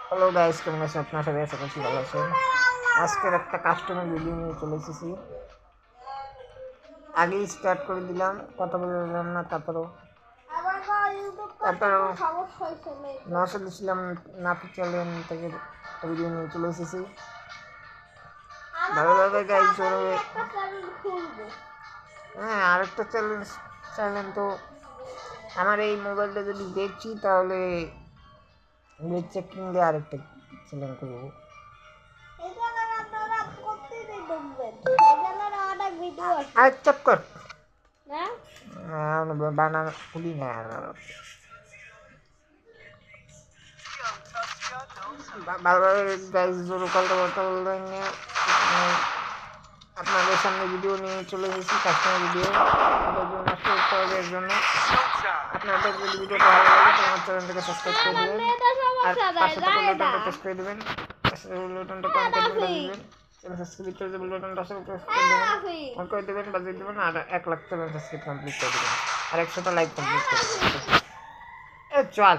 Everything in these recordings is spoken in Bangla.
হ্যালো গাইস, কেমন আছেন আপনারা সবাই? আশা করছি ভালো আছেন। আজকের একটা কাস্টমার ভিডিও নিয়ে চলে এসেছি। আগেই স্টার্ট করে দিলাম, কথা বলে দিলাম না। তারপরেও নশো দিয়েছিলাম, নাটক চ্যানেল থেকে ভিডিও নিয়ে চলে এসেছি। ভালো লাগে গাইস, জোরে। হ্যাঁ, আরেকটা চ্যানেল তো আমার এই মোবাইলটা যদি দেখছি তাহলে চেকিং দিয়ে আরেকটা চ্যানেল করবো। আচ্ছা কর বানা খুলি না ভালোভাবে গাইজ জোর কলটা কথা বলবেন। আপনাদের সামনে ভিডিও নিয়ে চলে এসেছি, কাস্টমার ভিডিও আপনাদের জন্য। আপনাদের যদি ভিডিওটা ভালো লাগে তো আমার চ্যানেলটাকে সাবস্ক্রাইব করে দেবেন আর পাশে থাকা বেলটা প্রেস করে দেবেন। পাশে থাকা বেলটা অন করে দেবেন। চ্যানেল সাবস্ক্রাইব করে দেবেন, বেলটা আসলে প্রেস করে দেবেন, অন করে দেবেন, বাজিয়ে দেবেন। আর 1 লাখ চ্যানেল সাবস্ক্রাইব কমপ্লিট করে দেবেন আর 100টা লাইক কমপ্লিট করে দেবেন। চল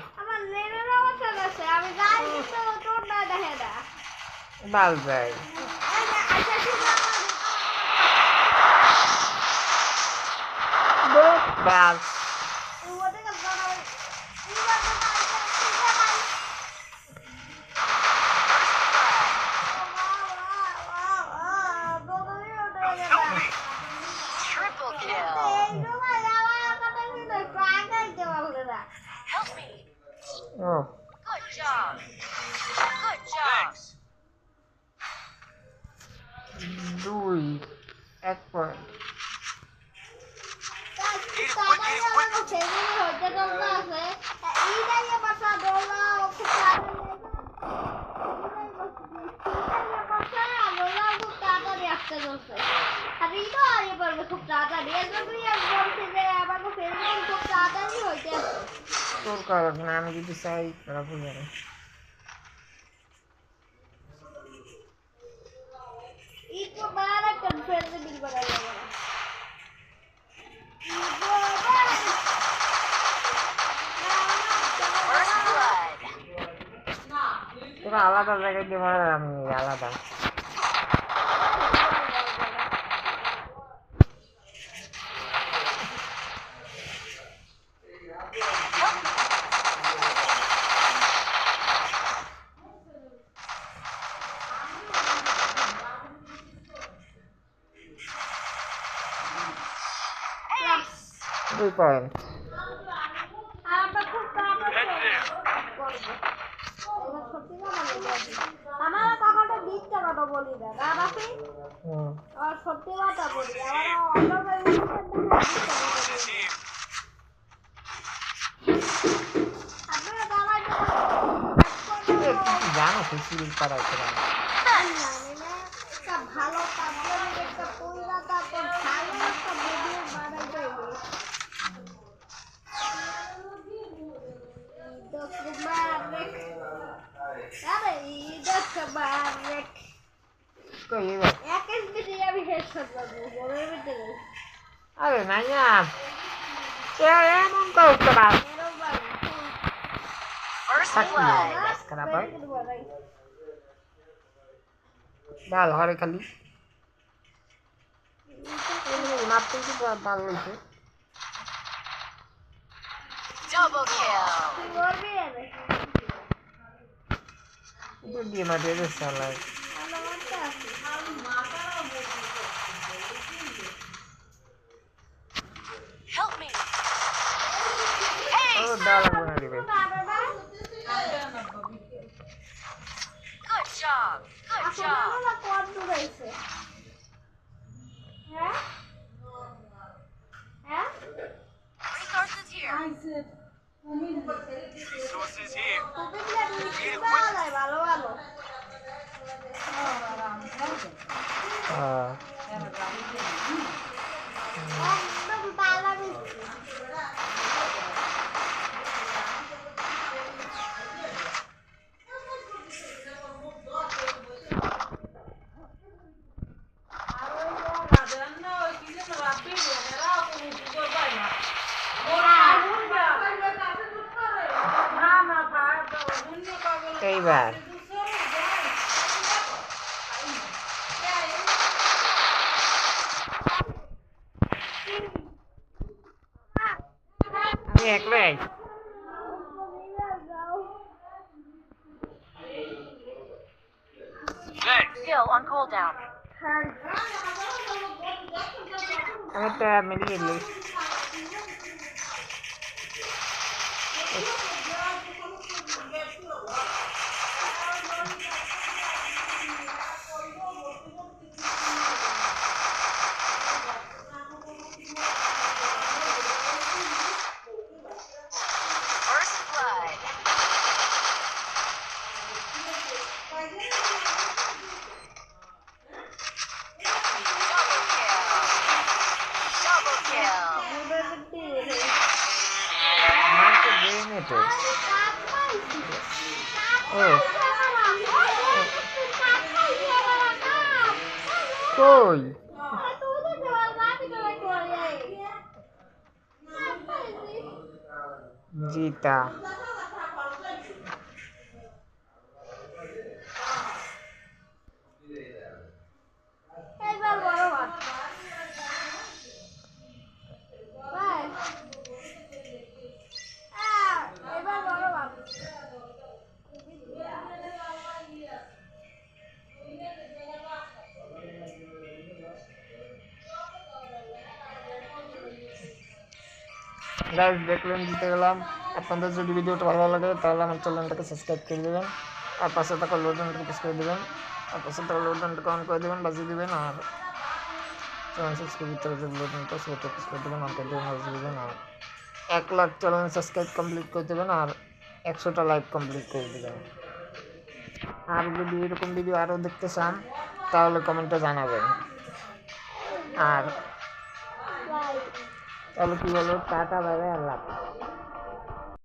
বাল ভাই বাল Oh. Good job. Good job. দুই এক পয়েন্ট। তোর কারণ না, আমি যদি চাই খারাপ হয়ে যাবে। তোরা আলাদা জায়গায় দিয়ে মারা, আমি আলাদা। দুই পয়েন্ট। আমার কথাটা দিচ্ছে কথা বলি না রাফি, আর সত্যি কথা বলি জানো তো সিরিজ পাড়া ভালো একটা পয়লা, তারপর ভালো একটা ভিডিও বানাইতে আরে নাইয়া এমন করতে পার খারাপ হয় ডাল হরে খালি মারতে ভালো হয়েছে। দিয়ে মাটিয়ে দিচ্ছে আল্লাহ। ডাল বানা দিবে। Good job. Good job. Resources here. Resources here. এইবার আমি একলাই Still on cooldown. আমি একটা মিলিয়ে দিই First blood. Double kill. মাকে দেয়নি তো ও কই জিতা এইবার বড় মাছ এবার বড় মাছ গাইস দেখলেন জিতে গেলাম আপনাদের যদি ভিডিওটা ভালো লাগে তাহলে আমার চ্যানেলটাকে সাবস্ক্রাইব করে দেবেন আর পাশে থাকা বেল বাটনটাকে প্রেস করে দেবেন আর পাশে থাকা বেল বাটনটাকে অন করে দেবেন বাজিয়ে দেবেন আর চ্যানেল সাবস্ক্রাইব ভিতরে যে বেল বাটনটা সেটা প্রেস করে দেবেন আর করে বাজিয়ে দেবেন আর 1 লাখ চ্যানেল সাবস্ক্রাইব কমপ্লিট করে দেবেন আর 100টা লাইক কমপ্লিট করে দেবেন আর যদি এরকম ভিডিও আরও দেখতে চান তাহলে কমেন্টে জানাবেন আর তাহলে কি বলো টাটা বাই বাই আল্লাহ হাফেজ।